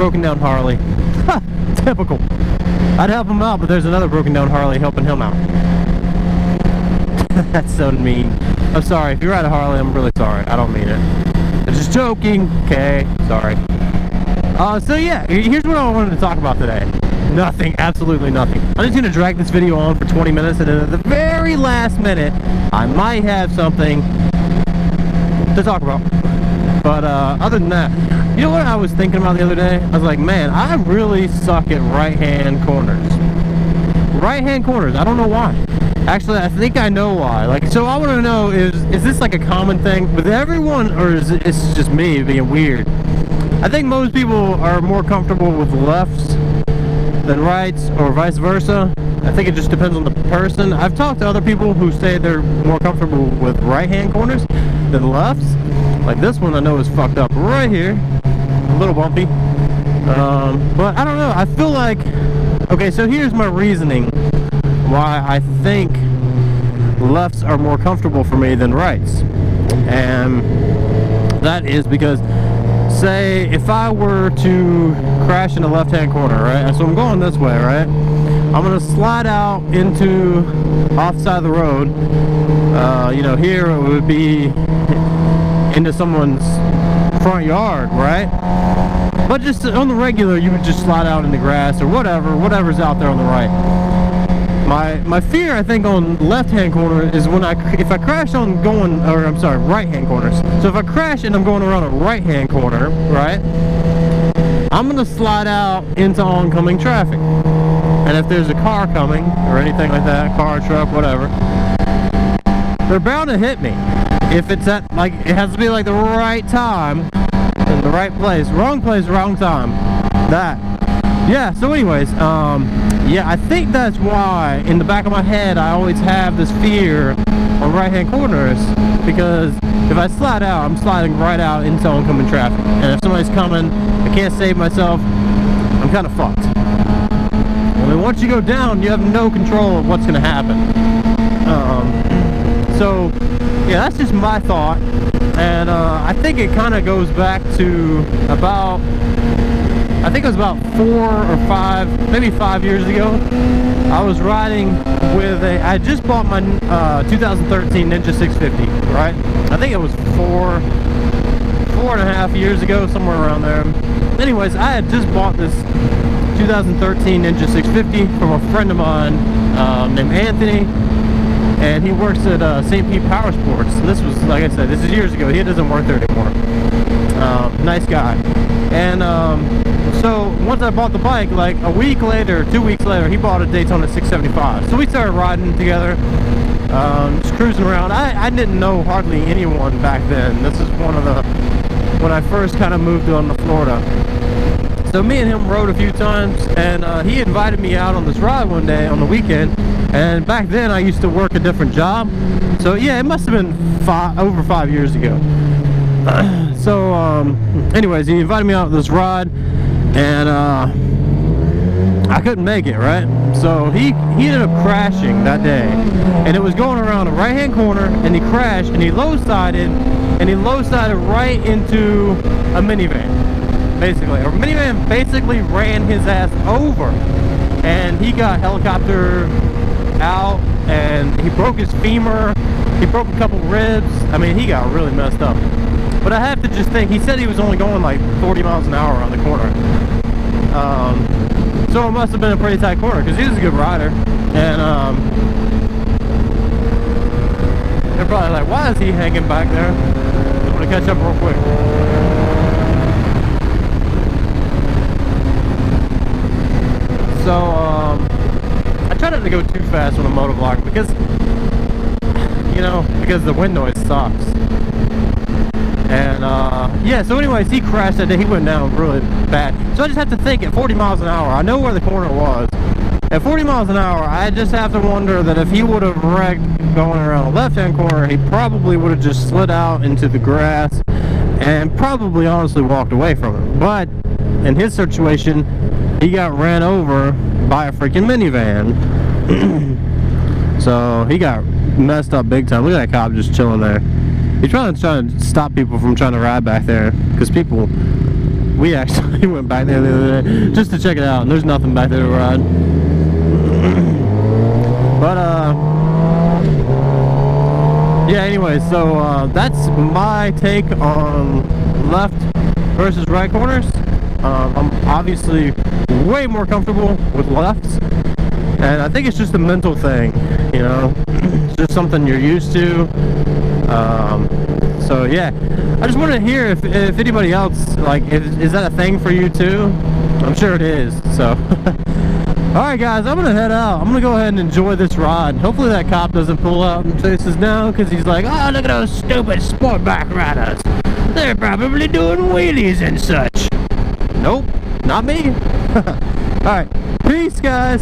broken down Harley. Typical. I'd help him out, but there's another broken down Harley helping him out. That's so mean. I'm sorry. If you ride a Harley, I'm really sorry. I don't mean it. I'm just joking. Okay, sorry. So yeah, here's what I wanted to talk about today. Nothing, absolutely nothing. I'm just gonna drag this video on for 20 minutes, and then at the very last minute, I might have something to talk about. But other than that, you know what I was thinking about the other day? I was like, man, I really suck at right-hand corners. Right-hand corners, I don't know why. Actually, I think I know why. Like, so I want to know, is this like a common thing with everyone, or is it just me being weird? I think most people are more comfortable with lefts than rights, or vice versa. I think it just depends on the person. I've talked to other people who say they're more comfortable with right-hand corners than lefts. Like this one I know is fucked up right here. A little bumpy. But I don't know. I feel like... Okay, so here's my reasoning why I think lefts are more comfortable for me than rights. And that is because, say, if I were to crash in the left-hand corner, right? So I'm going this way, right? I'm gonna slide out into off side of the road. You know, here it would be into someone's front yard, right? But just on the regular, you would just slide out in the grass or whatever's out there on the right. My fear, I think, on left-hand corner is when if I crash on going, or I'm sorry, right-hand corners. So if I crash and I'm going around a right-hand corner, right, I'm gonna slide out into oncoming traffic. And if there's a car coming or anything like that, car, truck, whatever, they're bound to hit me. If it's at, like, it has to be like the right time in the right place. Wrong place, wrong time. That. Yeah, so anyways, yeah, I think that's why in the back of my head I always have this fear on right-hand corners, because if I slide out, I'm sliding right out into oncoming traffic. And if somebody's coming, I can't save myself, I'm kind of fucked. Well, then once you go down, you have no control of what's going to happen. So, yeah, that's just my thought. And I think it kind of goes back to about... I think it was about 4 or 5, maybe 5 years ago. I was riding with I just bought my 2013 Ninja 650, right? I think it was 4.5 years ago, somewhere around there. Anyways, I had just bought this 2013 Ninja 650 from a friend of mine named Anthony, and he works at St. Pete Power Sports. And this was, like I said, this is years ago. He doesn't work there anymore. Nice guy. And so once I bought the bike, like a week later, 2 weeks later, he bought a Daytona 675. So we started riding together, just cruising around. I didn't know hardly anyone back then. This is when I first kind of moved on to Florida. So me and him rode a few times, and he invited me out on this ride one day on the weekend. And back then I used to work a different job. So yeah, it must have been over 5 years ago. So anyways, he invited me out on this ride, and I couldn't make it, right? So he ended up crashing that day, and it was going around a right-hand corner, and he crashed, and he low-sided right into a minivan, basically. A minivan basically ran his ass over, and he got helicopter out, and he broke his femur, he broke a couple ribs. I mean, he got really messed up. But I have to just think, he said he was only going like 40 miles an hour on the corner. So it must have been a pretty tight corner, because he was a good rider. And they're probably like, why is he hanging back there? I'm gonna catch up real quick. So I try not to go too fast on a motovlog, because, you know, because the wind noise sucks. And yeah, so anyways, he crashed that day. He went down really bad. So I just have to think, at 40 miles an hour, I know where the corner was. At 40 miles an hour, I just have to wonder that if he would have wrecked going around the left-hand corner, he probably would have just slid out into the grass and probably honestly walked away from it. But in his situation, he got ran over by a freaking minivan. So he got messed up big time. Look at that cop just chilling there. He's probably trying to stop people from trying to ride back there, because people we actually went back there the other day just to check it out, and there's nothing back there to ride. But yeah, anyway, so that's my take on left versus right corners. I'm obviously way more comfortable with lefts, and I think it's just a mental thing, you know. It's just something you're used to. So yeah, I just want to hear if anybody else, like, is that a thing for you too? I'm sure it is. So alright guys, I'm gonna head out. I'm gonna go ahead and enjoy this ride. Hopefully that cop doesn't pull out and chase us down, because he's like, oh, look at those stupid sport bike riders, they're probably doing wheelies and such. Nope, not me. Alright, peace guys.